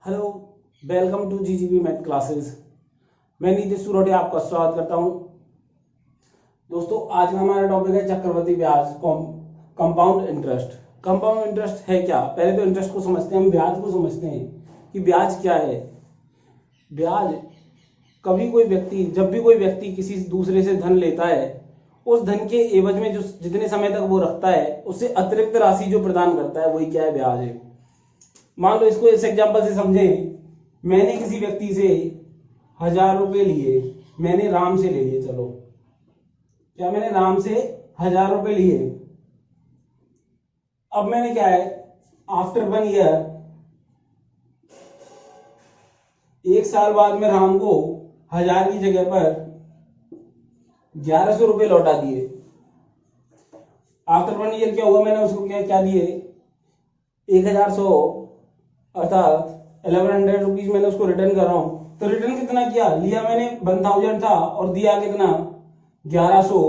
Hello, welcome to GGB math classes. मैं नीतीश सुरोटे आपका स्वागत करता हूं। दोस्तों, आज का हमारा टॉपिक है चक्रवृद्धि ब्याज, कंपाउंड इंटरेस्ट। कंपाउंड इंटरेस्ट है क्या? पहले तो इंटरेस्ट को समझते हैं, हम ब्याज को समझते हैं कि ब्याज क्या है। ब्याज जब भी कोई व्यक्ति किसी दूसरे से धन लेता है, उस धन के एवज में जो जितने समय तक वो रखता है, उससे अतिरिक्त राशि जो प्रदान करता है, वही क्या है? ब्याज है। मान लो, इसको इस एग्जांपल से समझें। मैंने किसी व्यक्ति से 1000 रुपए लिए, मैंने राम से ले लिए। चलो, क्या मैंने राम से 1000 रुपए लिए? अब मैंने क्या है, आफ्टर 1 ईयर, 1 साल बाद में राम को 1000 की जगह पर 1100 रुपए लौटा दिए। आफ्टर 1 ईयर क्या हुआ? मैंने उसको क्या दिए? 1100 अर्थात 1100 रुपीज मैंने उसको रिटर्न कर रहा हूं। तो रिटर्न कितना किया? लिया मैंने 1000 था और दिया कितना? 1100।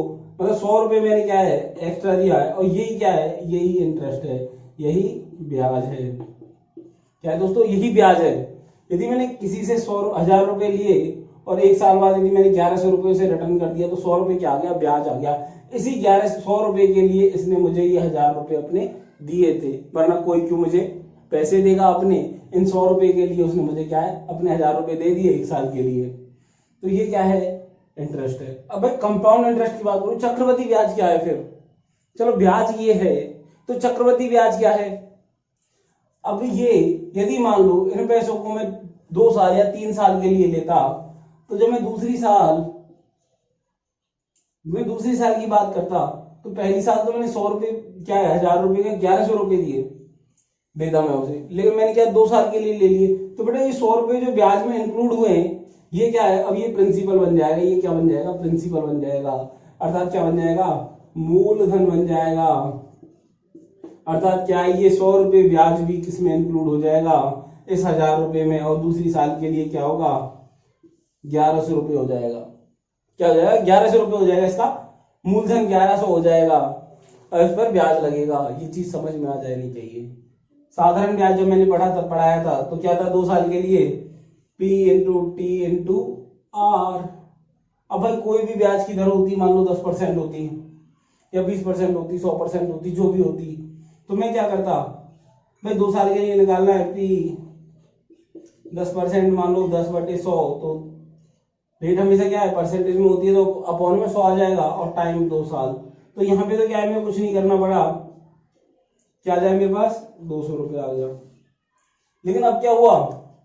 मतलब 100 रुपए मैंने क्या है, एक्स्ट्रा दिया है। और यही क्या है? यही इंटरेस्ट है, यही ब्याज है। क्या है दोस्तों? यही ब्याज है। यदि मैंने किसी से 1000 रुपए लिए और 1 साल बाद यदि मैंने 1100 रुपए उसे रिटर्न कर दिया, तो 100 रुपए क्या आ गया? ब्याज आ गया। इसी 100 रुपए के लिए इसने मुझे ये 1000 रुपए अपने दिए थे, वरना कोई क्यों मुझे पैसे देगा अपने? इन 100 रुपए के लिए उसने मुझे क्या है, अपने 1000 रुपए दे दिए 1 साल के लिए। तो ये क्या है? इंटरेस्ट है। अब भाई कंपाउंड इंटरेस्ट की बात करूं, चक्रवृद्धि ब्याज क्या है फिर? चलो, ब्याज ये है, तो चक्रवृद्धि ब्याज क्या है? अब ये, यदि मान लो इन पैसों को मैं 2 साल या 3 साल के लिए लेता, तो जब मैं दूसरी साल की बात करता, तो पहली साल तो मैंने 100 रुपए क्या है, 1000 रुपए के 1100 रुपए दिए देता मैं उसे। लेकिन मैंने क्या 2 साल के लिए ले लिए, तो बेटा ये 100 रुपए जो ब्याज में इंक्लूड हुए हैं, ये क्या है? अब ये प्रिंसिपल बन जाएगा। ये क्या बन जाएगा? प्रिंसिपल बन जाएगा। अर्थात क्या बन जाएगा? मूलधन बन जाएगा। अर्थात क्या है? ये 100 रुपए ब्याज भी किसमें इंक्लूड हो जाएगा? इस 1000 रुपए में। और दूसरी साल के लिए क्या होगा? 1100 रुपए हो जाएगा। क्या हो जाएगा? 1100 रुपए हो जाएगा। इसका मूलधन 1100 हो जाएगा और इस पर ब्याज लगेगा। ये चीज समझ में आ जानी चाहिए। साधारण ब्याज जब मैंने पढ़ाया था, तो क्या था? 2 साल के लिए P into T into R. अब भाई कोई भी ब्याज की दर होती, मान लो 10% होती या 20% होती, 100% होती, जो भी होती, तो मैं क्या करता? भाई 2 साल के लिए निकालना है P 10%, मान लो 10/100, तो रेट हमेशा क्या है? परसेंटेज में होती है, तो अपॉन में 100 आ जाएगा। और टाइम 2 साल। तो यहाँ पे तो क्या है, मैं कुछ नहीं करना पड़ा। क्या आ जाए मेरे पास? 200 रुपये आ गया। लेकिन अब क्या हुआ?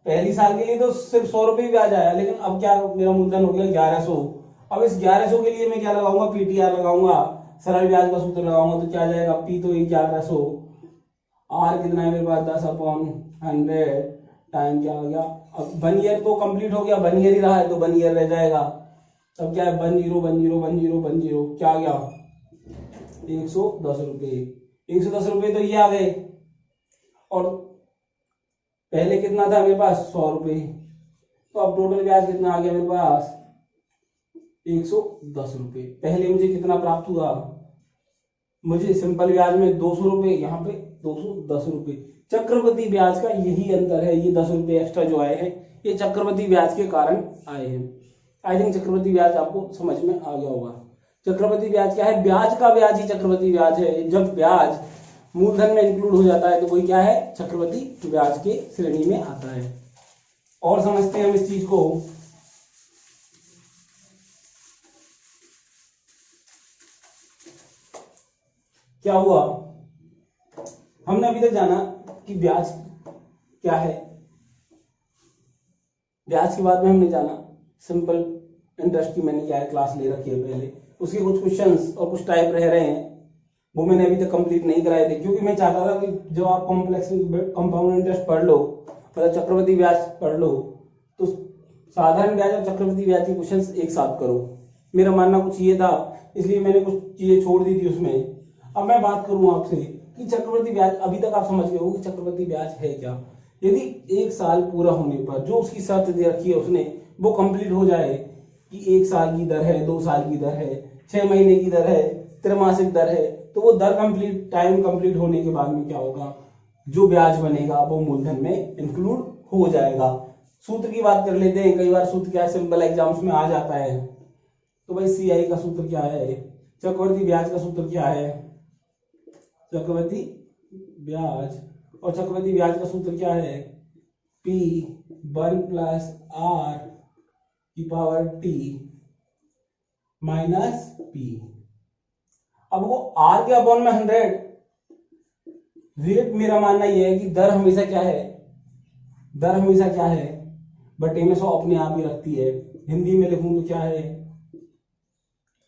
पहली साल के लिए तो सिर्फ 100 रुपये ब्याज आया, लेकिन अब क्या, मेरा मूलधन हो गया 1100। अब इस 1100 के लिए मैं क्या लगाऊंगा? पीटीआर लगाऊंगा, सरल ब्याज का सूत्र लगाऊंगा। तो क्या आ जाएगा? पी तो 1100, आर कितना है मेरे पास? 10/100, टाइम क्या आ गया? अब 1 ईयर तो कंप्लीट हो गया, 1 ईयर ही रहा है, तो 1 ईयर रह जाएगा। तब क्या है? 10 क्या आ गया? 110 रुपये। 110 रुपये तो ये आ गए। और पहले कितना था मेरे पास? 100 रुपये। तो अब टोटल ब्याज कितना आ गया मेरे पास? 110 रुपये। पहले मुझे कितना प्राप्त हुआ? मुझे सिंपल ब्याज में 200 रुपये, यहाँ पे 210 रुपये। चक्रवृद्धि ब्याज का यही अंतर है। ये 10 रुपये एक्स्ट्रा जो आए हैं, ये चक्रवृद्धि ब्याज के कारण आए हैं। आई थिंक चक्रवृद्धि ब्याज आपको समझ में आ गया होगा। चक्रवृद्धि ब्याज क्या है? ब्याज का ब्याज ही चक्रवृद्धि ब्याज है। जब ब्याज मूलधन में इंक्लूड हो जाता है, तो कोई क्या है? चक्रवृद्धि ब्याज के श्रेणी में आता है। और समझते हैं हम इस चीज को। क्या हुआ? हमने अभी तक जाना कि ब्याज क्या है। ब्याज के बाद में हमने जाना सिंपल इंटरेस्ट की। मैंने क्या है, क्लास ले रखी है पहले। उसके कुछ क्वेश्चंस और कुछ टाइप रह रहे हैं, वो मैंने अभी तक कंप्लीट नहीं कराए थे, क्योंकि मैं चाहता था कि जो आप कॉम्प्लेक्स कंपाउंड इंटरेस्ट पढ़ लो, मतलब चक्रवृद्धि ब्याज पढ़ लो, तो साधारण ब्याज और चक्रवृद्धि ब्याज के क्वेश्चंस एक साथ करो। मेरा मानना कुछ ये था, इसलिए मैंने कुछ चीजें छोड़ दी थी उसमें। अब मैं बात करूं आपसे कि चक्रवृद्धि ब्याज, अभी तक आप समझ गए हो कि चक्रवृद्धि ब्याज है क्या। यदि 1 साल पूरा होने पर जो उसकी शर्त दे रखी है उसने, वो कंप्लीट हो जाए कि 1 साल की दर है, 2 साल की दर है, 6 महीने की दर है, त्रैमासिक दर है, तो वो दर टाइम कंप्लीट होने के बाद में क्या होगा? जो ब्याज बनेगा वो मूलधन में इंक्लूड हो जाएगा। सूत्र की बात कर लेते हैं, कई बार सूत्र क्या सिंपल एग्जाम्स में आ जाता है। तो भाई CI का सूत्र क्या है, चक्रवर्ती ब्याज का सूत्र क्या है, चक्रवर्ती ब्याज, और चक्रवर्ती ब्याज का सूत्र क्या है, P1 प्लस R की पावर T माइनस P। अब वो R के अपॉन में 100, रेट मेरा मानना यह है कि दर हमेशा क्या है, दर हमेशा क्या है, बटे में 100 अपने आप ही रखती है। हिंदी में लिखूं तो क्या है,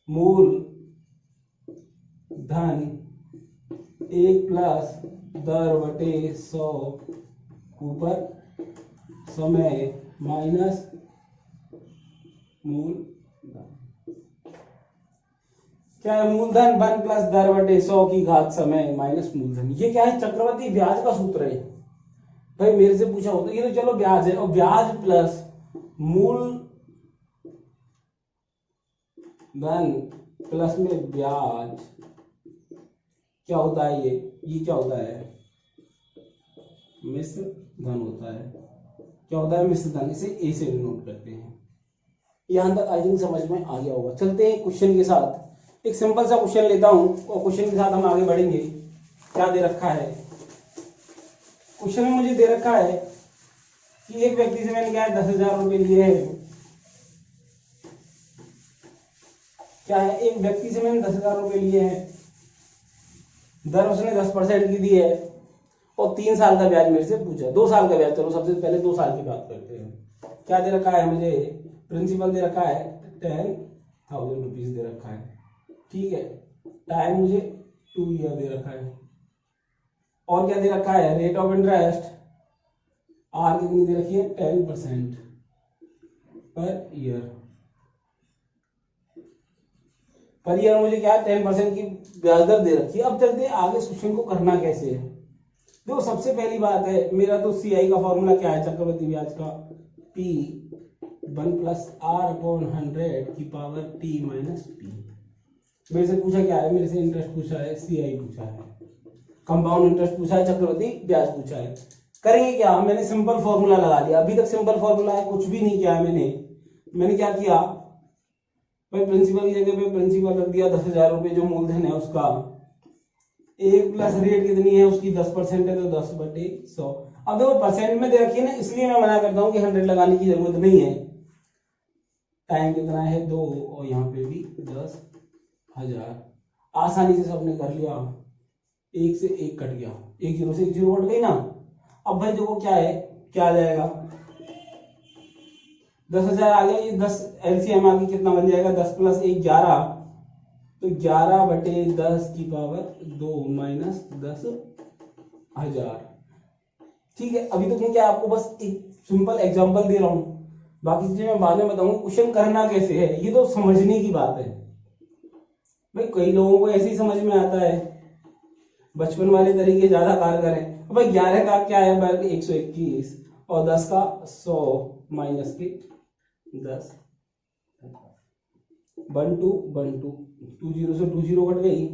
मूल धन 1 प्लस दर बटे 100 ऊपर समय माइनस मूल धन। क्या है, मूलधन 1 प्लस दर बटे 100 की घात समय माइनस मूलधन। ये क्या है, चक्रवर्ती ब्याज का सूत्र है। भाई मेरे से पूछा होता, ये तो चलो ब्याज है, और ब्याज प्लस मूल धन प्लस में ब्याज क्या होता है, ये क्या होता है, मिश्र धन होता है। क्या होता है, मिश्र धन। इसे ए से नोट करते हैं। यहां तक आई थिंक समझ में आ गया होगा। चलते हैं क्वेश्चन के साथ। एक सिंपल सा क्वेश्चन लेता हूं और क्वेश्चन के साथ हम आगे बढ़ेंगे। क्या दे रखा है क्वेश्चन में, मुझे दे रखा है कि एक व्यक्ति से मैंने क्या है 10,000 रुपए लिए हैं। क्या है, एक व्यक्ति से मैंने 10,000 रुपए लिए हैं, दर उसने 10% की दी है, और 3 साल का ब्याज मेरे से पूछा, 2 साल का ब्याज। चलो सबसे पहले 2 साल की बात करते हैं। क्या दे रखा है मुझे, प्रिंसिपल दे रखा है 10,000 रुपीज दे रखा है, ठीक है। टाइम मुझे 2 ईयर दे रखा है, और क्या दे रखा है, रेट ऑफ इंटरेस्ट आर कितनी दे रखी है, 10% पर ईयर। पर ईयर मुझे क्या है 10% की ब्याज दर दे रखी है। अब चलते हैं आगे, इस क्वेश्चन को करना कैसे है। देखो सबसे पहली बात है, मेरा तो CI का फॉर्मूला क्या है, चक्रवर्ती ब्याज का, P1 प्लस R अपॉन 100 की पावर T माइनस P। मेरे से पूछा क्या है, मेरे से इंटरेस्ट पूछा है, CI पूछा है, कंपाउंड इंटरेस्ट पूछा है, चक्रवर्ती ब्याज पूछा है। करेंगे क्या, मैंने सिंपल फॉर्मूला लगा दिया। अभी तक सिंपल फॉर्मूला है, कुछ भी नहीं किया है मैंने क्या किया भाई, प्रिंसिपल की जगह पे प्रिंसिपल रख दिया, 10,000 रुपए जो मूलधन है उसका, 1 प्लस रेट कितनी है उसकी 10% है, तो 10/100। अब देखो परसेंट में दे रखी है ना, इसलिए मैं मना करता हूँ कि 100 लगाने की जरूरत नहीं है। टाइम कितना है 2, और यहाँ पे भी 10,000। आसानी से सबने कर लिया, 1 से 1 कट गया, 1 जीरो से 1 जीरो कट गई ना। अब भाई देखो क्या है, क्या आ जाएगा, 10,000 आ गया, ये 10 LCM आ गई, कितना बन जाएगा, 10 प्लस 1 11, तो 11/10 की पावर 2 माइनस 10,000। ठीक है। अभी तो मैं क्या आपको बस एक सिंपल एग्जांपल दे रहा हूं, बाकी चीजें मैं बाद में बताऊंगा। क्वेश्चन करना कैसे है ये तो समझने की बात है। भाई कई लोगों को ऐसे ही समझ में आता है, बचपन वाले तरीके ज्यादा कारगर है। भाई 11 का क्या है वर्ग 121, और 10 का 100 माइनस के 10, 1 2 1 2, 2 जीरो से 2 जीरो कट गई,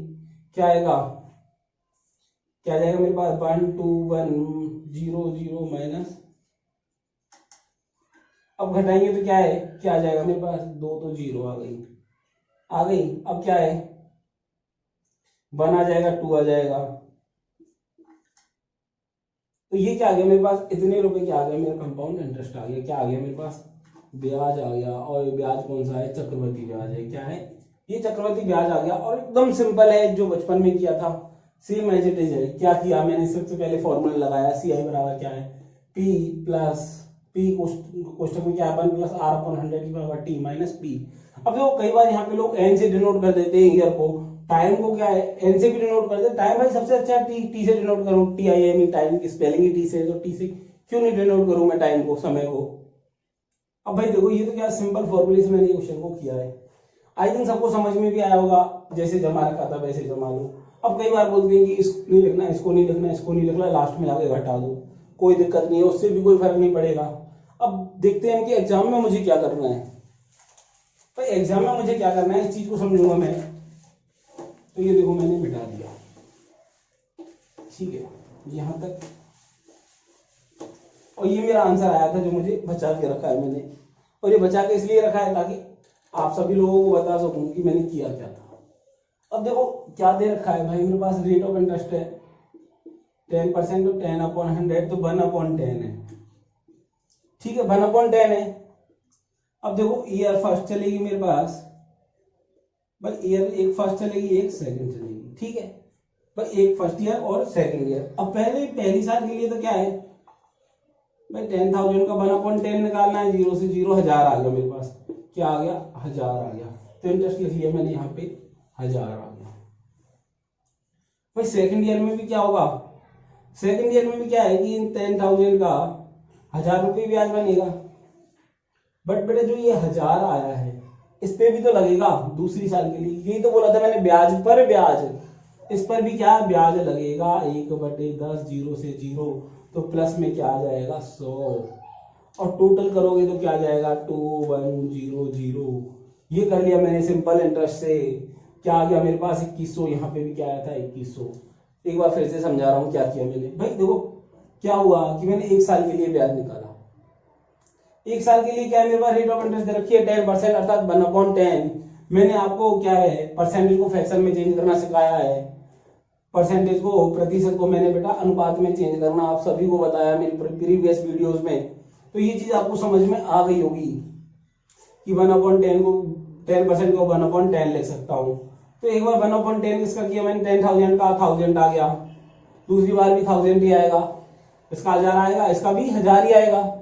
क्या आएगा, क्या आ जाएगा मेरे पास, 1 2 1 0 0 माइनस। अब घटाएंगे तो क्या है, क्या आ जाएगा मेरे पास, 2 तो 0 आ गई। अब क्या है, 1 आ जाएगा, 2 आ जाएगा, तो ये क्या आ गया मेरे पास, इतने रुपए क्या आ गया, मेरा कंपाउंड इंटरेस्ट आ गया। क्या आ गया मेरे पास, ब्याज आ गया। और ये ब्याज कौन सा है, चक्रवर्ती ब्याज है। क्या है, ये चक्रवर्ती ब्याज आ गया, और एकदम सिंपल है, जो बचपन में किया था सेम एज इट इज है। क्या किया मैंने, सबसे पहले फॉर्मूला लगाया, CI बराबर क्या है, P प्लस P कोष्टक में क्या है, 1 प्लस R अपॉन 100 की पावर T माइनस P। अब देखो कई बार यहाँ पे लोग N से डिनोट कर देते हैं ईयर को, टाइम को क्या है N से भी डिनोट कर देते। टाइम भाई सबसे अच्छा T से डिनोट करूँ, TIME, टाइम की स्पेलिंग ही T से, तो T से क्यों नहीं डिनोट करूँ मैं टाइम को, समय को। अब भाई देखो ये तो क्या सिंपल फॉर्मूले से मैंने क्वेश्चन को किया है। आई थिंक सबको समझ में भी आया होगा, जैसे जमा रखा था वैसे जमा लो। अब कई बार बोलते हैं कि इसको नहीं लिखना, इसको नहीं लिखना, इसको नहीं लिखना, लास्ट में आगे घटा दो, कोई दिक्कत नहीं है, उससे भी कोई फर्क नहीं पड़ेगा। अब देखते हैं कि एग्जाम में मुझे क्या करना है। भाई एग्जाम में मुझे क्या करना है, इस चीज को समझूंगा मैं। तो ये देखो मैंने मिटा दिया, ठीक है, यहां तक और ये मेरा आंसर आया था जो मुझे बचा के रखा है मैंने। और ये बचा के इसलिए रखा है ताकि आप सभी लोगों को बता सकूं कि मैंने किया क्या था। अब देखो क्या दे रखा है भाई, मेरे पास रेट ऑफ इंटरेस्ट है 10%, तो 10/100 तो 1/10 है। ठीक है, 1/10 है। अब देखो ईयर फर्स्ट चलेगी मेरे पास भाई, ईयर एक फर्स्ट चलेगी एक सेकंड चलेगी। ठीक है भाई, एक फर्स्ट ईयर और सेकंड ईयर। अब पहली साल के लिए तो क्या है भाई, 10,000 का 1/10 निकालना है, 0 से 0 1000 आ गया मेरे पास। क्या आ गया? 1000 आ गया। तो इंटरेस्ट लिख लिया मैंने यहाँ पे 1000 आ गया। भाई सेकंड ईयर में भी क्या होगा, सेकंड ईयर में भी क्या है कि इन 10,000 का 1000 रुपये ब्याज बनेगा। बट बेटा जो ये 1000 आया है इस पे भी तो लगेगा दूसरी साल के लिए। यही तो बोला था मैंने, ब्याज पर ब्याज। इस पर भी क्या ब्याज लगेगा 1/10, 0 से 0, तो प्लस में क्या आ जाएगा 100, और टोटल करोगे तो क्या आ जाएगा 2100। ये कर लिया मैंने सिंपल इंटरेस्ट से। क्या आ गया मेरे पास 2100। यहाँ पे भी क्या आया था 2100। एक बार फिर से समझा रहा हूँ क्या किया मैंने। भाई देखो क्या हुआ कि मैंने एक साल के लिए ब्याज निकाला। एक साल के लिए क्या है मेरे पास रेट ऑफ इंटरेस्ट दे रखी है 10%, अर्थात 1/10। मैंने आपको क्या है परसेंटेज को फ्रैक्शन में चेंज करना सिखाया है। परसेंटेज को, प्रतिशत को मैंने बेटा अनुपात में चेंज करना आप सभी को बताया मेरी प्रीवियस वीडियोस में। तो ये चीज आपको समझ में आ गई होगी कि 1/10 को 10% को 1/10 लिख सकता हूँ। तो एक बार 1/10 इसका किया मैंने, 10,000 का 1000 आ गया। दूसरी बार भी 1000 ही आएगा, इसका 1000 आएगा, इसका भी 1000 ही आएगा।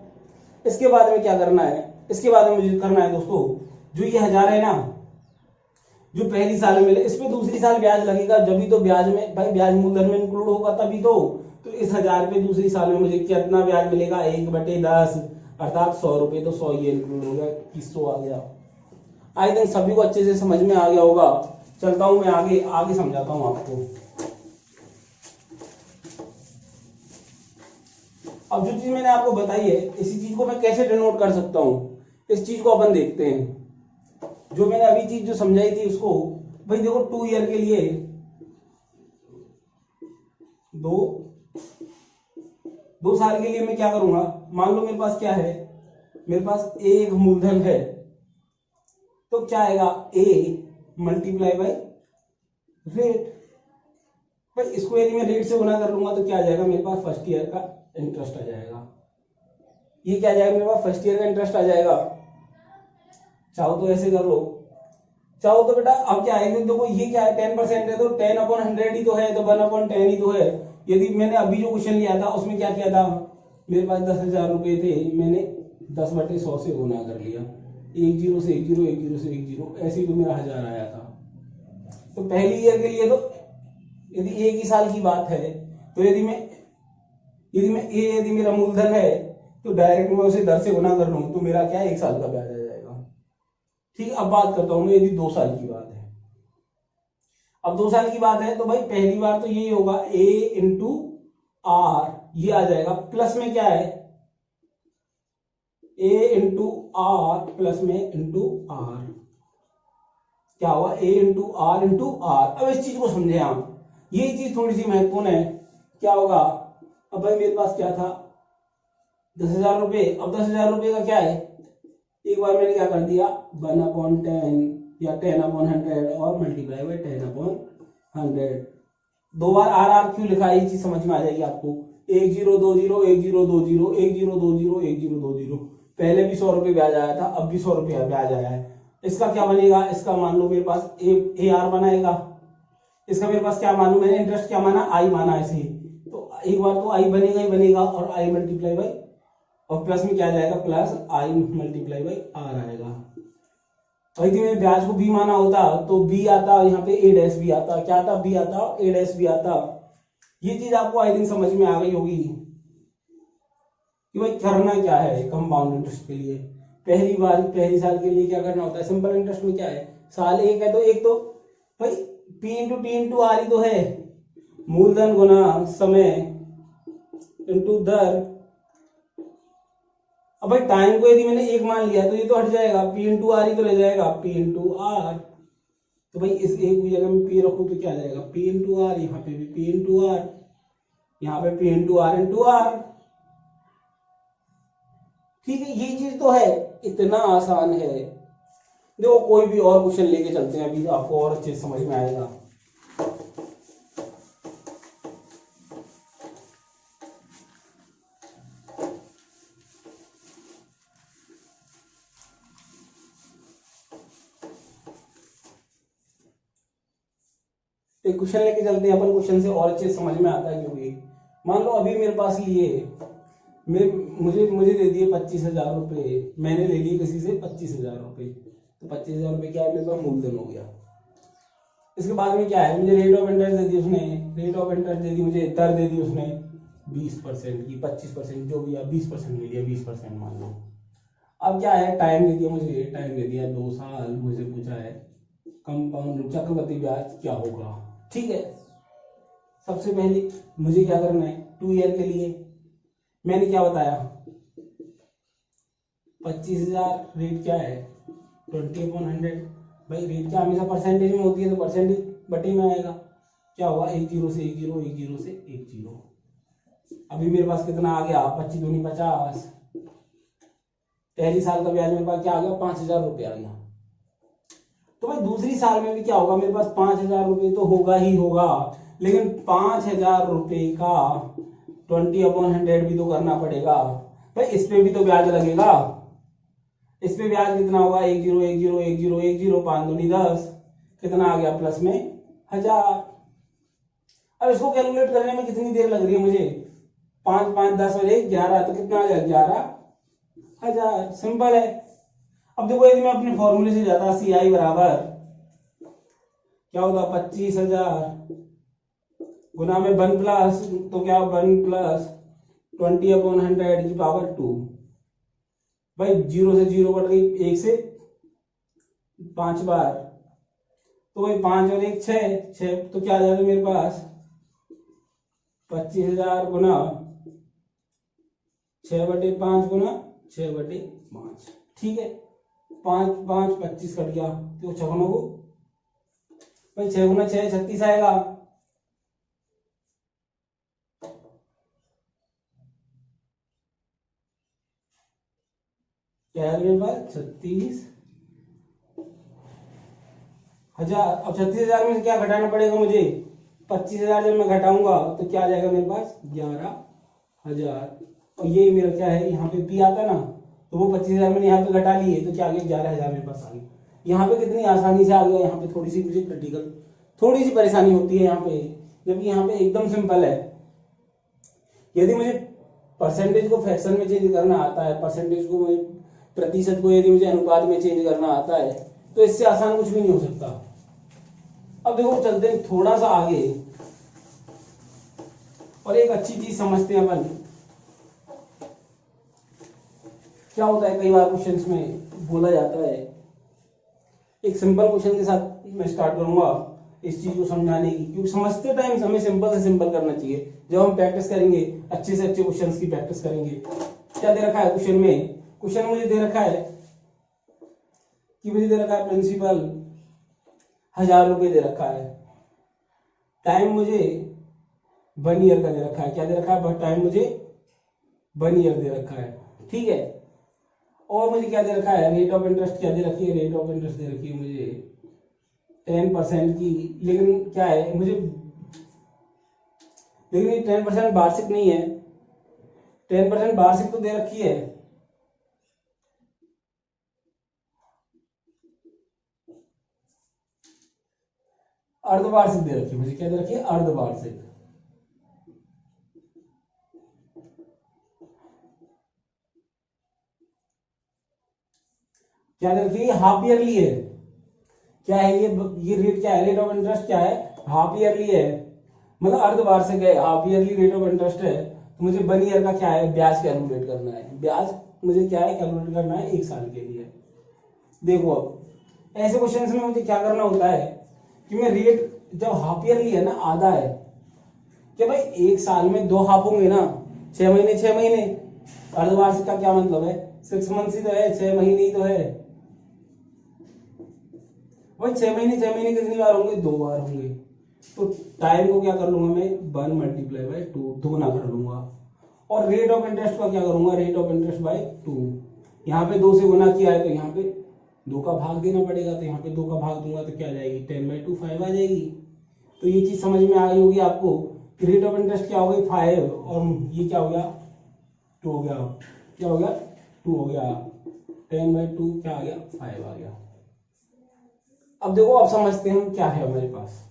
इसके बाद में क्या करना है, इसके बाद में मुझे करना है दोस्तों, जो ये 1000 है ना जो पहली साल में मिले, इस पे दूसरी साल ब्याज लगेगा। जब भी तो ब्याज में भाई, ब्याज मूलधन में इंक्लूड होगा तभी तो इस 1000 पे दूसरी साल में मुझे कितना ब्याज मिलेगा 1/10, अर्थात 100 रुपए। तो 100 ये इंक्लूड हो गया, 2100 आ गया। आई थिंक सभी को अच्छे से समझ में आ गया होगा। चलता हूं मैं आगे आगे समझाता हूं आपको। अब जो चीज मैंने आपको बताई है इसी चीज को मैं कैसे डिनोट कर सकता हूं, इस चीज को अपन देखते हैं। जो मैंने अभी चीज जो समझाई थी उसको भाई देखो 2 ईयर के लिए दो साल के लिए मैं क्या करूंगा, मान लो मेरे पास क्या है, मेरे पास एक मूलधन है, तो क्या आएगा ए मल्टीप्लाई बाय रेट। भाई इसको यदि मैं रेट से गुना कर लूंगा तो क्या आ जाएगा मेरे पास फर्स्ट ईयर का इंटरेस्ट आ जाएगा। ये क्या आ जाएगा मेरे पास फर्स्ट ईयर का इंटरेस्ट आ जाएगा। चाहो तो ऐसे कर लो, चाहो तो बेटा अब क्या है, देखो ये क्या है 10% है तो 10/100 ही तो है, तो 1/10 ही तो है। यदि मैंने अभी जो क्वेश्चन लिया था उसमें क्या किया था, मेरे पास 10,000 रुपए थे, मैंने 10/100 से गुना कर लिया, 10 से 10, 10 से 10, ऐसे ही तो मेरा 1000 आया था। तो पहली ईयर के लिए तो यदि एक ही साल की बात है तो यदि मेरा मूलधन है तो डायरेक्ट मैं उसे 10 से गुना कर लूं तो मेरा क्या है 1 साल का ब्याज आ जाएगा। ठीक, अब बात करता हूं मैं यदि 2 साल की बात है। अब 2 साल की बात है तो भाई पहली बार तो यही होगा ए इंटू आर, ये आ जाएगा। प्लस में क्या है ए इंटू आर, प्लस में इंटू आर, क्या हुआ ए इंटू आर इंटू आर। अब इस चीज को समझे आप, ये चीज थोड़ी सी महत्वपूर्ण है। क्या होगा, अब भाई मेरे पास क्या था 10,000 रुपए। अब 10,000 रुपए का क्या है, एक बार मैंने क्या कर दिया 1/10 या 10/100 और मल्टीप्लाई बाय 10/100। 2 बार आर आर क्यों लिखा है ये चीज समझ में आ जाएगी आपको। 1020 1020 1020 1020। पहले भी 100 रुपये ब्याज आया था, अब भी 100 रुपया ब्याज आया है। इसका क्या बनेगा, इसका मान लो मेरे पास ए आर बनाएगा। इसका मेरे पास क्या मान लो, मैंने इंटरेस्ट क्या माना आई माना ऐसे ही, तो एक बार तो आई बनेगा ही बनेगा, और आई मल्टीप्लाई बाई, और प्लस में क्या जाएगा plus I multiply by R आएगा। और यदि मैंने ब्याज को बी माना होता तो बी आता, यहाँ पे ए डैश भी आता, क्या आता बी आता, ए डैश भी आता। ये चीज आपको आई थिंक समझ में आ गई होगी कि भाई करना क्या है कंपाउंड इंटरेस्ट के लिए। पहली साल के लिए क्या करना होता है, सिंपल इंटरेस्ट में क्या है, साल एक तो भाई P into T into R ही तो है, मूलधन गुना समय इंटू दर। अब भाई टाइम को यदि मैंने 1 मान लिया तो ये तो हट जाएगा, पी इंटू आर ही तो रह जाएगा, पी इंटू आर। तो भाई इस एक की जगह में पी रखू तो क्या आ जाएगा पी इंटू आर, यहाँ पे भी पी इंटू आर, यहाँ पे P into R into R. ठीक है, ये चीज तो है, इतना आसान है। देखो कोई भी और क्वेश्चन लेके चलते हैं, अभी आपको और अच्छे से समझ में आएगा। एक क्वेश्चन लेके चलते हैं अपन, क्वेश्चन से और अच्छे से समझ में आता है। क्योंकि मान लो अभी मेरे पास लिए मेरे मुझे मुझे दे दिए 25,000 रुपये, मैंने ले लिए किसी से 25,000 रुपये, तो 25,000 रुपये क्या है मेरे पास, मूलधन हो गया। इसके बाद में क्या है, मुझे रेट ऑफ इंटरेस्ट दे दी उसने, रेट ऑफ इंटरेस्ट दे दी मुझे, दर दे दी उसने 20% की, 25% जो भी, 20% ले लिया, 20% मान लो। अब क्या है, टाइम दे दिया मुझे, टाइम दे दिया 2 साल, मुझे पूछा है कंपाउंड चक्रवृद्धि ब्याज क्या होगा। ठीक है, सबसे पहले मुझे क्या करना है, 2 ईयर के लिए मैंने क्या बताया, 25,000 रेट क्या है 20/100। भाई रेट क्या हमेशा परसेंटेज में होती है, तो परसेंटेज बटे में आएगा। क्या होगा, 1 0 से 1 0, 1 0 से 1 0। अभी मेरे पास कितना आ गया, 25 दूनी 50। पहली साल का ब्याज मेरे पास क्या आ गया, 5,000 रुपये आ गया। तो भाई दूसरी साल में भी क्या होगा, मेरे पास 5,000 रुपये तो होगा ही होगा, लेकिन 5,000 रुपये का 20/100 भी तो करना पड़ेगा। भाई इस पे भी तो ब्याज लगेगा। इस पे ब्याज कितना होगा, 1 0 1 0 1 0 1 0, 5 दूनी 10, कितना आ गया प्लस में 1,000। अब इसको कैलकुलेट करने में कितनी देर लग रही है मुझे, 5 5 10 और 1 11, तो कितना आ गया 11,000। सिंपल है। अब देखो यदि मैं अपने फॉर्मूले से जाता, सी आई बराबर क्या होता, 25,000 गुना में 1 प्लस, तो क्या 1 प्लस 20/100 की पावर 2। भाई 0 से 0 कट गई, 1 से 5 बार, तो भाई 5 और 1 6, तो क्या आ जाएगा मेरे पास 25,000 गुना 6/5 गुना 6/5। ठीक है, 5 5 25 कट गया, तो 6 गुना को भाई 6 गुना 6 36 आएगा। क्या है मेरे पास 36,000। अब 36,000 में से क्या घटाना पड़ेगा मुझे, 25,000 जब मैं घटाऊंगा तो क्या आ जाएगा मेरे पास 11,000। और ये मेरा क्या है, यहाँ पे पी आता ना, तो वो 25,000 मैंने यहाँ पे घटा लिए, तो क्या आ गया 11,000 मेरे पास आ गया। यहाँ पे कितनी आसानी से आ गया, यहाँ पे थोड़ी सी मुझे क्रिटिकल थोड़ी सी परेशानी होती है यहाँ पे, जबकि यहाँ पे एकदम सिंपल है। यदि मुझे परसेंटेज को फ्रैक्शन में चेंज करना आता है, परसेंटेज को प्रतिशत को यदि मुझे अनुपात में चेंज करना आता है, तो इससे आसान कुछ भी नहीं हो सकता। अब देखो चलते हैं थोड़ा सा आगे और एक अच्छी चीज समझते हैं अपन। क्या होता है, कई बार क्वेश्चंस में बोला जाता है, एक सिंपल क्वेश्चन के साथ मैं स्टार्ट करूंगा इस चीज को समझाने की, क्योंकि समझते टाइम हमें सिंपल से सिंपल करना चाहिए। जब हम प्रैक्टिस करेंगे, अच्छे से अच्छे क्वेश्चंस की प्रैक्टिस करेंगे। क्या दे रखा है क्वेश्चन में, क्वेश्चन मुझे दे रखा है कि मुझे दे रखा है प्रिंसिपल 1,000 रुपये दे रखा है, टाइम मुझे 1 ईयर का दे रखा है। क्या दे रखा है, टाइम मुझे 1 ईयर दे रखा है। ठीक है, और मुझे क्या दे रखा है, रेट ऑफ इंटरेस्ट क्या दे रखी है, रेट ऑफ इंटरेस्ट दे रखी है मुझे 10% की। लेकिन क्या है मुझे, लेकिन ये 10% वार्षिक नहीं है, 10% वार्षिक तो दे रखी है, अर्धवार्षिक दे रखी है मुझे। क्या दे रखी है, अर्धवार्षिक। क्या दे रखी है, हाफ ईयरली है। क्या है ये रेट क्या है, रेट ऑफ इंटरेस्ट क्या है, हाफ ईयरली है, मतलब अर्धवार्षिक है, half yearly rate of interest है। तो मुझे 1 ईयर का क्या है, ब्याज कैलकुलेट करना है। ब्याज मुझे क्या है, कैलकुलेट करना है 1 साल के लिए। देखो अब ऐसे क्वेश्चंस में मुझे क्या करना होता है कि मैं रेट, जब हाफ ईयरली है ना, आधा है, कि भाई 1 साल में 2 हाफ होंगे ना, 6 महीने 6 महीने। अर्धवार्षिक का क्या मतलब है, 6 मंथ्स ही तो है, 6 महीने ही तो है। भाई 6 महीने 6 महीने कितनी बार होंगे, 2 बार होंगे। तो टाइम को क्या कर लूंगा मैं, 1 × 2 2 गुना कर लूंगा। और रेट ऑफ इंटरेस्ट का क्या करूंगा, रेट ऑफ इंटरेस्ट बाय 2। यहाँ पे 2 से गुना किया है तो यहाँ पे 2 का भाग देना पड़ेगा, तो यहाँ पे 2 का भाग दूंगा तो क्या आ जाएगी 10/2 5 आ जाएगी। तो ये चीज समझ में आ गई होगी आपको कि रेट ऑफ इंटरेस्ट क्या हो गई 5 और ये क्या हो गया 2 हो गया, क्या हो गया 2 हो गया, 10/2 क्या आ गया 5 आ गया। अब देखो अब समझते हैं हम क्या है हमारे पास।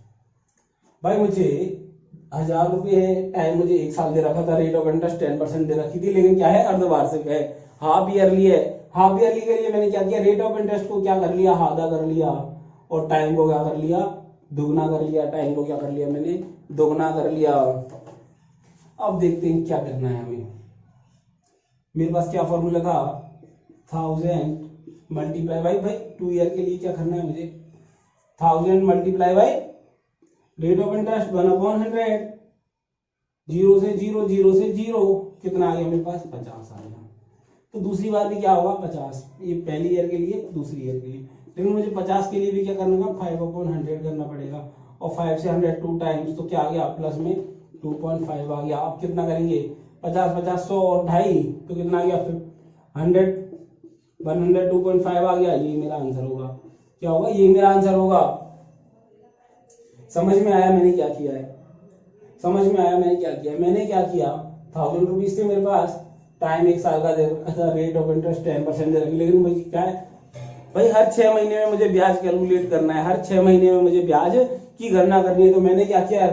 भाई मुझे 1000 रुपये है, टाइम मुझे 1 साल दे रखा था, रेट ऑफ इंटरेस्ट 10% दे रखी थी, लेकिन क्या है अर्धवार्षिक है, हाफ ईयरली है। हाफ ईयरली के लिए मैंने क्या किया, रेट ऑफ इंटरेस्ट को क्या कर लिया आधा कर लिया और टाइम को क्या कर लिया दुगना कर लिया, टाइम को क्या कर लिया मैंने दुगना कर लिया। अब देखते हैं क्या करना है हमें। मेरे पास क्या फॉर्मूला था 1000 मल्टीप्लाई बाई भाई 2 ईयर के लिए क्या करना है मुझे 1000 multiply by rate of interest 1/100, 0 से 0 0 से 0 कितना आ गया मेरे पास 50 आ गया। तो दूसरी बार भी क्या होगा 50, ये पहली ईयर के लिए दूसरी ईयर के लिए, लेकिन मुझे 50 के लिए भी क्या करना होगा 5/100 करना पड़ेगा और 5 से 100 2 टाइम्स, तो क्या आ गया प्लस में 2.5 आ गया। अब कितना करेंगे 50 50 100 और 2.5 तो कितना आ गया 100 2.5 आ गया। ये मेरा आंसर होगा, क्या होगा ये मेरा आंसर होगा। समझ में आया मैंने क्या किया है, समझ में आया मैंने क्या किया। मैंने क्या किया 1000 रुपीज थे मेरे पास, टाइम 1 साल का दे रखा, रेट ऑफ इंटरेस्ट 10% दे रखी, लेकिन मुझे क्या है भाई हर 6 महीने में मुझे ब्याज कैलकुलेट करना है, हर 6 महीने में मुझे ब्याज की गणना करनी है। तो मैंने क्या किया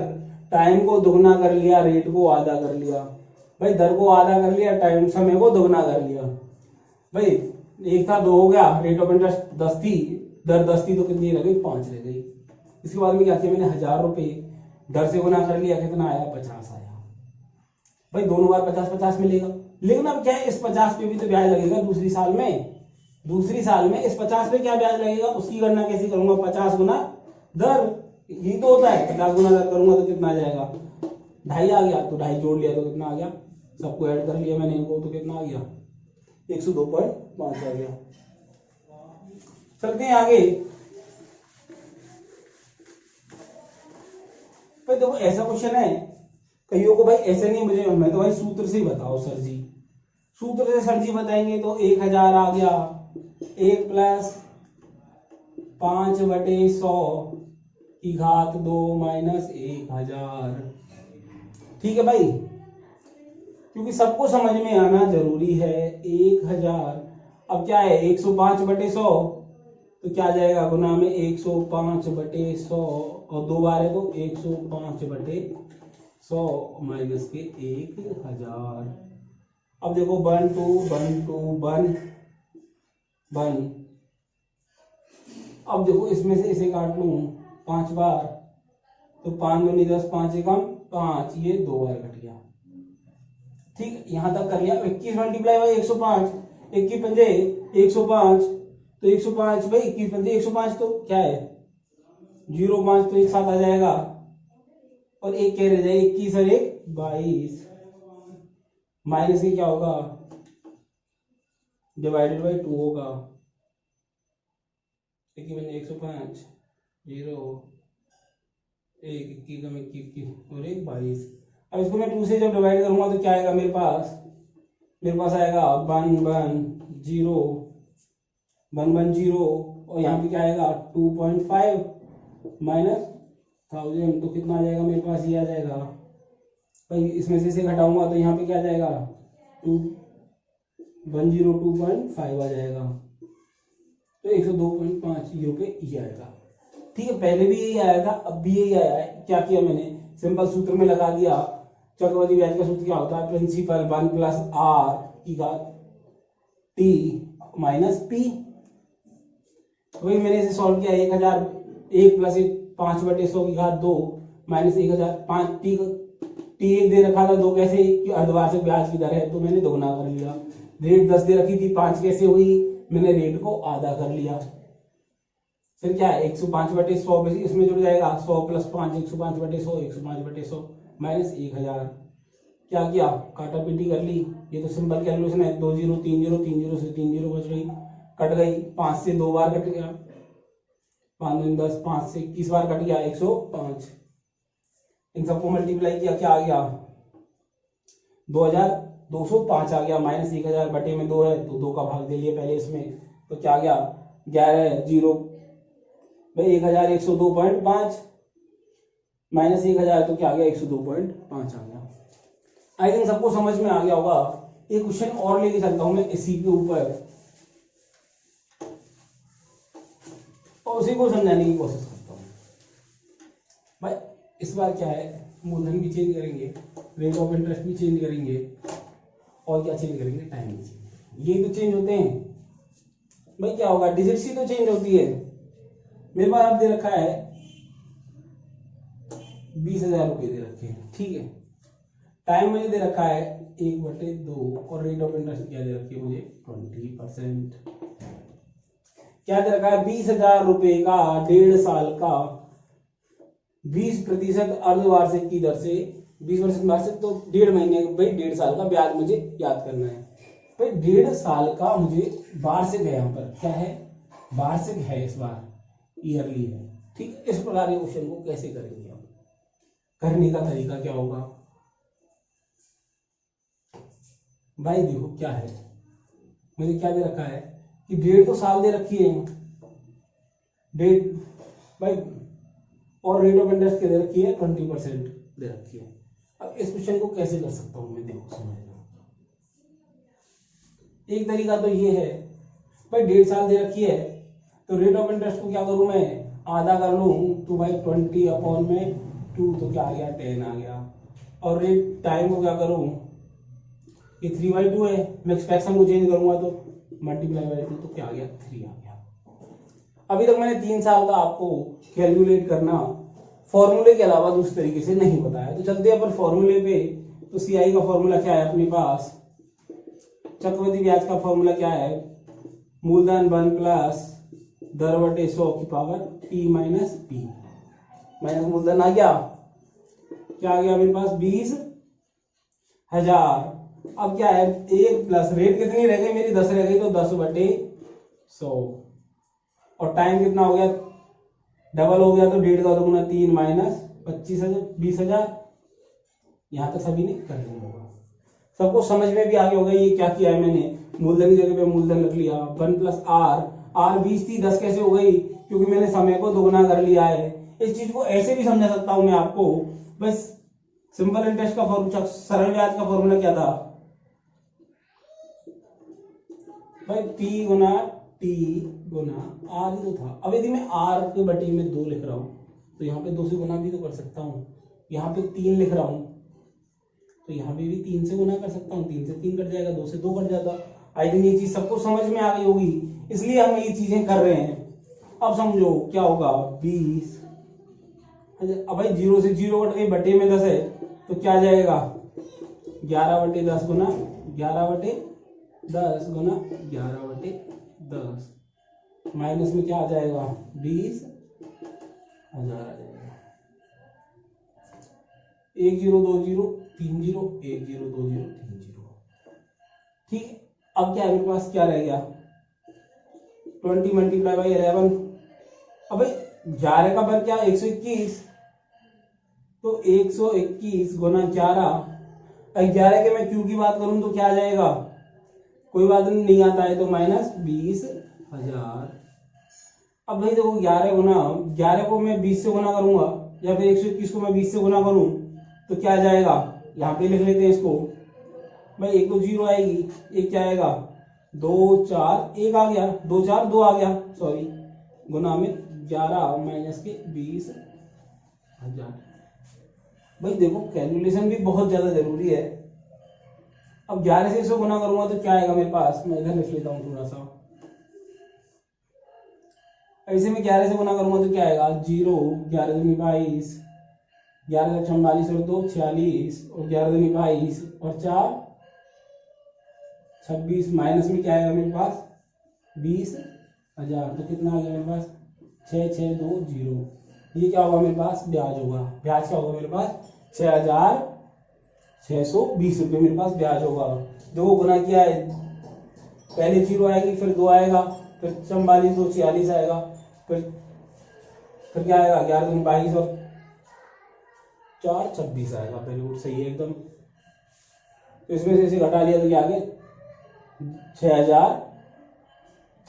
टाइम को दुगना कर लिया, रेट को आधा कर लिया। भाई दर को आधा कर लिया, टाइम समय को दुगना कर लिया। भाई 1 था 2 हो गया, रेट ऑफ इंटरेस्ट 10 थी, दर 10 थी तो कितनी रह गई 5 रह गई। इसके बाद में क्या किया मैंने 1000 रुपये दर से गुना कर लिया, कितना आया 50 आया। भाई दोनों बार 50-50 मिलेगा, लेकिन अब क्या है इस 50 पे भी तो ब्याज लगेगा दूसरी साल में, दूसरी साल में इस 50 पे क्या ब्याज लगेगा उसकी गणना कैसे करूंगा 50 गुना दर, ये तो होता है 50 गुना दर करूंगा तो कितना आ जाएगा 2.5 आ गया, तो 2.5 जोड़ लिया तो कितना आ गया, सबको ऐड कर लिया मैंने इनको तो कितना आ गया 102.5 आ गया। चलते हैं आगे। भाई देखो ऐसा क्वेश्चन है, कईयों को भाई ऐसे नहीं मुझे मैं तो भाई सूत्र से ही बताओ सर जी, सूत्र से सर जी बताएंगे तो 1000 आ गया 1 + 5/100 की घात 2 माइनस 1000। ठीक है भाई, क्योंकि सबको समझ में आना जरूरी है। 1000 अब क्या है 105/100 तो क्या आ जाएगा गुना में 105/100 और 2 बार है तो 105/100 माइनस के 1000। अब देखो 1 2 1 2 1 1। अब देखो इसमें से इसे काट लूं 5 बार तो 5 दूनी 10 5 एकम 5, ये 2 बार कट गया। ठीक यहां तक कर लिया। 21 मल्टीप्लाई बाई 105, 21 पंजे 105 तो 105 भाई 21 पंजे 105 तो क्या है 0.5 तो एक साथ आ जाएगा और एक क्या रह जाएगा 21 और 1 22 माइनस के क्या होगा डिवाइडेड बाई 2 होगा। 105 0 1 21 कम 21 और 1 22। अब इसको मैं 2 से जब डिवाइड करूंगा तो क्या आएगा मेरे पास आएगा 1 1 0 1 1 0 और यहाँ पे क्या आएगा 2.5 माइनस 1000 तो कितना आ जाएगा मेरे पास ये आ जाएगा भाई इसमें से इसे घटाऊंगा तो यहाँ पे क्या आ जाएगा 102.5 आ जाएगा तो 102.5 यूरो पे ये आएगा। ठीक है पहले भी यही आया था अब भी यही आया है। क्या किया मैंने सिंपल सूत्र में लगा दिया। चक्रवृद्धि ब्याज का सूत्र क्या होता है प्रिंसिपल 1 + r की घात t माइनस p। वही मैंने इसे सॉल्व किया 1000 1 + 5/100 की घात 2 माइनस 1000 5 t 1 दे रखा था 2 कैसे कि अर्धवार्षिक ब्याज की दर है तो मैंने दोगुना कर लिया। रेट 10 दे रखी थी 5 कैसे हुई मैंने रेट को आधा कर लिया। फिर क्या है 105/100 इसमें जुड़ जाएगा 100 + 5 105/100 105/100 माइनस 1000। क्या किया काटा पीटी कर ली। ये तो सिंपल कैलकुलेशन है 2 0 3 0 3 0 से 3 0 बच गई कट गई 5 से 2 बार कट गया 5 दूनी 10 5 से 21 बार कट गया 105। इन सबको मल्टीप्लाई किया क्या आ गया 2000 205 आ गया, माइनस 1000 बटे में 2 है तो 2 का भाग दे लिया पहले इसमें, तो क्या आ गया 11 जीरो भाई 1102.5 माइनस 1000 तो क्या आ गया 102.5 आ गया। आई थिंक सबको समझ में आ गया होगा। एक क्वेश्चन और लेके चलता हूं मैं इसी के ऊपर और उसी को समझाने की कोशिश करता हूं। भाई इस बार क्या है, मूलधन भी चेंज करेंगे, रेट ऑफ इंटरेस्ट भी चेंज करेंगे और क्या चेंज करेंगे, टाइम भी चेंज। ये तो चेंज होते हैं भाई, क्या होगा डिजिट्स ही तो चेंज होती है। मेरे पास आप दे रखा है 20,000 रुपये दे रखे हैं, ठीक है। टाइम मुझे दे रखा है 1/2 और रेट ऑफ इंटरेस्ट क्या दे रखी है मुझे 20%। क्या दे रखा है 20,000 रुपये का 1.5 साल का 20% अर्धवार्षिक की दर से 20% वार्षिक तो 1.5 महीने भाई 1.5 साल का ब्याज मुझे याद करना है भाई। 1.5 साल का मुझे वार्षिक है, यहाँ पर क्या है वार्षिक है, इस बार ईयरली है, ठीक। इस प्रकार के क्वेश्चन को कैसे करेंगे हम, करने का तरीका क्या होगा भाई। देखो क्या है, मुझे क्या दे रखा है कि 1.5 तो साल दे रखी है 1.5 भाई, और रेट ऑफ इंटरेस्ट क्या दे रखी है 20% दे रखी है। अब इस क्वेश्चन को कैसे कर सकता हूं मैं, देखो समझना। एक तरीका तो ये है भाई 1.5 साल दे रखी है तो रेट ऑफ इंटरेस्ट को क्या करूं मैं आधा कर लूं, तो भाई 20/2 तो क्या आ गया 10 आ गया। और रेट टाइम को क्या करूं, ये 3/2 है, मैं एक्सपेक्शन को चेंज करूंगा तो मल्टीप्लाई बाई 2 तो क्या आ गया 3 आ गया। अभी तक मैंने 3 साल का आपको कैलकुलेट करना फॉर्मूले के अलावा दूसरे तरीके से नहीं बताया, तो चलते हैं अपन फॉर्मूले पे। तो सीआई का फॉर्मूला क्या है अपने पास, चक्रवृद्धि ब्याज का फॉर्मूला क्या है, मूलधन 1 प्लस दर बटे 100 की power p minus p, minus मूलधन आ गया, क्या आ गया मेरे पास 20,000। अब क्या है 1 प्लस रेट कितनी रह गई मेरी 10 रह गई, तो 10/100 और टाइम कितना हो गया डबल हो गया, तो 1.5 का 2 3 माइनस 25,000 20,000। यहां तक सभी ने कर लिया होगा, सबको समझ में भी आ गया होगा ये क्या किया है मैंने, मूलधन की जगह पे मूलधन रख लिया 1 प्लस आर 20 थी 10 कैसे हो गई, क्योंकि मैंने समय को दोगुना कर लिया है। इस चीज को ऐसे भी समझा सकता हूं मैं आपको, बस सिंपल इंटरेस्ट का फॉर्मूला, सरल ब्याज का फॉर्मूला क्या था भाई, P गुना T गुना R ही तो था। अब यदि मैं R के बटे में 2 लिख रहा हूं तो यहाँ पे 2 से गुना भी तो कर सकता हूँ, यहाँ पे 3 लिख रहा हूं तो यहाँ पे भी 3 से गुना कर सकता हूँ, 3 से 3 कट जाएगा, 2 से 2 कट जाता। आई थिंक ये चीज सबको समझ में आ गई होगी, इसलिए हम ये चीजें कर रहे हैं। अब समझो क्या होगा 20, अब भाई 0 से 0 कट गई, बटे में 10 है तो क्या आ जाएगा 11/10 गुना 11/10 गुना 11/10 माइनस में क्या आ जाएगा 20,000 आ जाएगा। 1 0 2 0 3 0 1 0 2 0 3 0, ठीक। अब क्या है मेरे पास क्या रह गया 20 मल्टीप्लाई बाई 11। अब भाई 11 का पर क्या 121, तो 121 गुना 11 के मैं क्यू की बात करूं तो क्या आ जाएगा, कोई बात नहीं आता है तो माइनस 20,000। अब भाई देखो 11 को मैं 20 से गुना करूंगा या फिर 121 को मैं 20 से गुना करूं तो क्या आ जाएगा, यहाँ पे लिख लेते हैं इसको भाई, एक तो 0 आएगी, एक क्या आएगा 2 4 1 आ गया, 2 4 2 आ गया सॉरी, गुना में 11 माइनस के 20,000। भाई देखो कैलकुलेशन भी बहुत ज्यादा जरूरी है। अब 11 से इसको गुना करूंगा तो क्या आएगा मेरे पास, मैं इधर लिख लेता हूं थोड़ा सा, ऐसे में 11 से गुना करूंगा तो क्या आएगा 0 11 दूनी 22 11 44 और 2 46 और 11 दूनी 22 और 4 26 माइनस में क्या आएगा मेरे पास 20,000, तो कितना आ गया मेरे पास 6620। ये क्या होगा मेरे पास ब्याज होगा, ब्याज क्या होगा मेरे पास 6,620 रुपये मेरे पास ब्याज होगा। देखो गुना किया है, पहले 0 आएगी फिर 2 आएगा फिर 44 2 46 आएगा फिर क्या आएगा 11 दूनी 22 और 4 26 आएगा, वेरी गुड सही है एकदम। तो इसमें से इसे घटा लिया तो क्या आ गया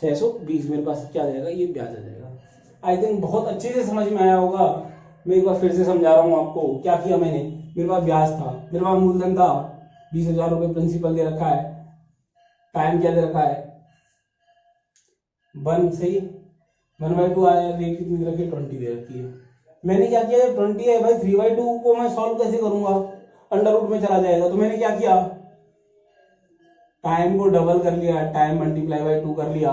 6,620 मेरे पास क्या आ जाएगा, ये ब्याज आ जाएगा। आई थिंक बहुत अच्छे से समझ में आया होगा। मैं एक बार फिर से समझा रहा हूँ आपको। क्या किया मैंने, मेरे पास ब्याज था, मेरे पास मूलधन था 20,000 रुपये, प्रिंसिपल दे रखा है, टाइम क्या दे रखा है 1, सही 1/2 आया, रेट कितनी दे रखी है 20 दे रखी है। मैंने क्या किया, जब 20 है भाई 3/2 को मैं सॉल्व कैसे करूंगा, अंडर रूट में चला जाएगा। तो मैंने क्या किया, टाइम को डबल कर लिया, टाइम मल्टीप्लाई बाय 2 कर लिया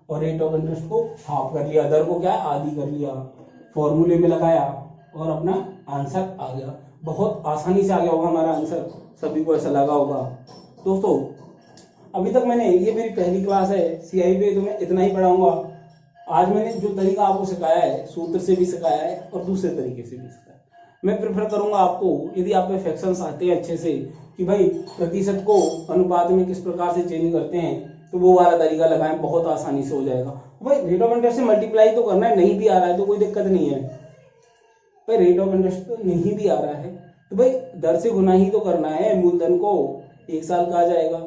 और रेट ऑफ इंटरेस्ट को हाफ कर लिया, दर को क्या आधी कर लिया, फॉर्मूले में लगाया और अपना आंसर आ गया। बहुत आसानी से आ गया होगा हमारा आंसर, सभी को ऐसा लगा होगा। दोस्तों अभी तक मैंने, ये मेरी पहली क्लास है सीआई पे, तो मैं इतना ही पढ़ाऊंगा। आज मैंने जो तरीका आपको सिखाया है, सूत्र से भी सिखाया है और दूसरे तरीके से भी सिखाया है। मैं प्रेफर करूंगा आपको, यदि आप में फ्रैक्शंस आते हैं अच्छे से कि भाई प्रतिशत को अनुपात में किस प्रकार से चेंज करते हैं, तो वो वाला तरीका लगाएं, बहुत आसानी से हो जाएगा। भाई रेट ऑफ इंटरेस्ट से मल्टीप्लाई तो करना है, नहीं भी आ रहा है तो कोई दिक्कत नहीं है। भाई रेट ऑफ इंटरेस्ट तो नहीं भी आ रहा है तो भाई दर से गुना ही तो करना है, मूलधन को 1 साल का आ जाएगा।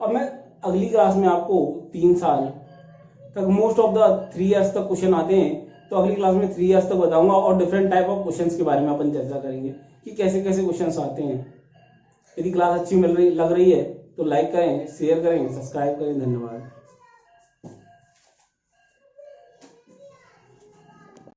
अब मैं अगली क्लास में आपको 3 साल तक, मोस्ट ऑफ द 3 इयर्स तक क्वेश्चन आते हैं, तो अगली क्लास में 3 इयर्स तक बताऊंगा और डिफरेंट टाइप ऑफ क्वेश्चंस के बारे में अपन चर्चा करेंगे कि कैसे कैसे क्वेश्चंस आते हैं। यदि क्लास अच्छी लग रही है तो लाइक करें, शेयर करें, सब्सक्राइब करें। धन्यवाद।